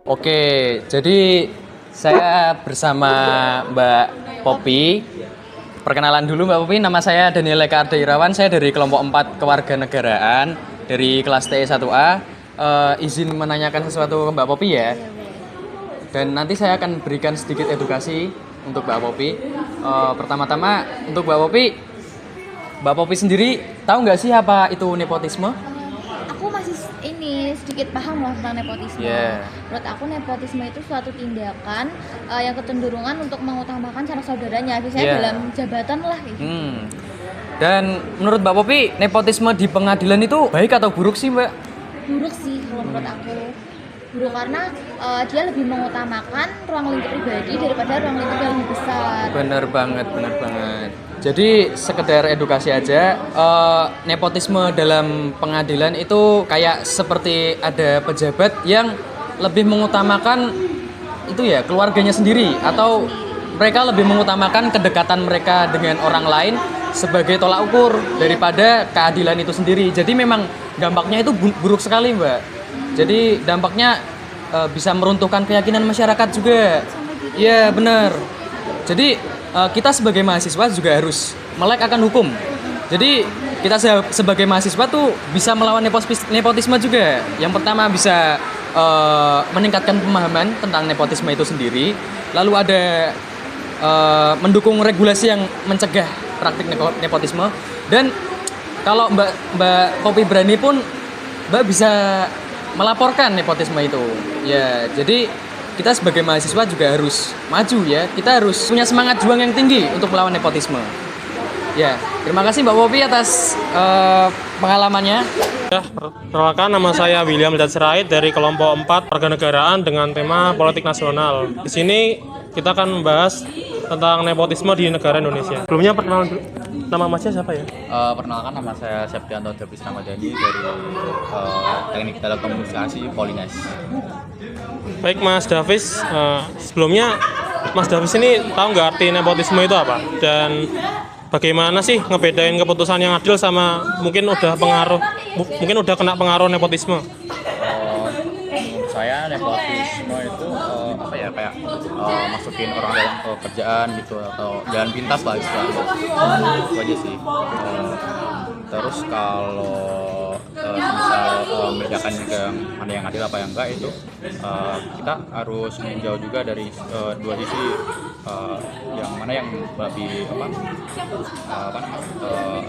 Oke, jadi saya bersama Mbak Popi. Perkenalan dulu Mbak Popi, nama saya Daniel Eka Ardairawan, saya dari kelompok 4 Kewarganegaraan dari kelas TE1A. Izin menanyakan sesuatu ke Mbak Popi ya. Dan nanti saya akan berikan sedikit edukasi untuk Mbak Popi. Pertama-tama untuk Mbak Popi sendiri tahu nggak sih apa itu nepotisme? Aku masih sedikit paham lah tentang nepotisme. Yeah. Menurut aku nepotisme itu suatu tindakan yang kecenderungan untuk mengutamakan sanak saudaranya, biasanya Yeah. dalam jabatan lah gitu. Dan menurut Mbak Popi, nepotisme di pengadilan itu baik atau buruk sih Mbak? Buruk sih kalau menurut aku. Buruk karena dia lebih mengutamakan ruang lingkup pribadi daripada ruang lingkup yang lebih besar. Bener banget. Jadi sekedar edukasi aja, nepotisme dalam pengadilan itu kayak seperti ada pejabat yang lebih mengutamakan itu ya keluarganya sendiri, atau mereka lebih mengutamakan kedekatan mereka dengan orang lain sebagai tolak ukur daripada keadilan itu sendiri. Jadi memang dampaknya itu buruk sekali Mbak. Jadi dampaknya bisa meruntuhkan keyakinan masyarakat juga. Iya benar. Jadi kita sebagai mahasiswa juga harus melek akan hukum. Jadi kita sebagai mahasiswa tuh bisa melawan nepotisme juga. Yang pertama bisa meningkatkan pemahaman tentang nepotisme itu sendiri. Lalu ada mendukung regulasi yang mencegah praktik nepotisme. Dan kalau Mbak Popi berani pun Mbak bisa melaporkan nepotisme itu. Ya, jadi kita sebagai mahasiswa juga harus maju ya. Kita harus punya semangat juang yang tinggi untuk melawan nepotisme. Ya, terima kasih Mbak Popi atas pengalamannya. Ya, perkenalkan nama saya William Lidat Sirait dari kelompok 4 Warganegaraan dengan tema politik nasional. Di sini kita akan membahas tentang nepotisme di negara Indonesia. Sebelumnya perkenalan dulu. Nama masnya siapa ya? Perkenalkan, nama saya Septianto Davis Ramadhani dari Teknik Telekomunikasi Polines. Baik Mas Davis, sebelumnya Mas Davis ini tahu nggak arti nepotisme itu apa? Dan bagaimana sih ngebedain keputusan yang adil sama mungkin udah kena pengaruh nepotisme? Menurut saya nepotisme itu kayak masukin orang dalam pekerjaan gitu, atau jalan pintas lah istilahnya. Itu aja sih. Terus kalau misal membedakan yang mana yang adil apa yang enggak, itu kita harus menjauh juga dari dua sisi, yang mana yang lebih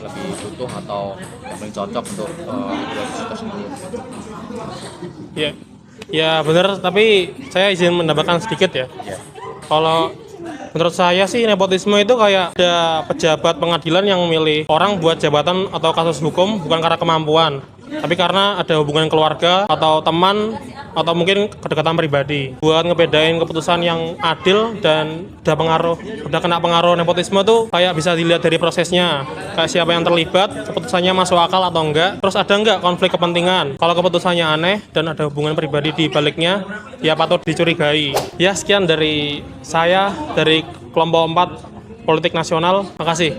lebih butuh atau yang paling cocok untuk dua sisi tersebut. Ya benar, tapi saya izin menambahkan sedikit ya. Ya. Kalau menurut saya sih nepotisme itu kayak ada pejabat pengadilan yang memilih orang buat jabatan atau kasus hukum bukan karena kemampuan, tapi karena ada hubungan keluarga atau teman atau mungkin kedekatan pribadi. Buat ngebedain keputusan yang adil dan udah kena pengaruh nepotisme tuh kayak bisa dilihat dari prosesnya. Kayak siapa yang terlibat, keputusannya masuk akal atau enggak, terus ada enggak konflik kepentingan. Kalau keputusannya aneh dan ada hubungan pribadi di baliknya, ya patut dicurigai. Ya sekian dari saya dari kelompok 4 Politik Nasional. Makasih.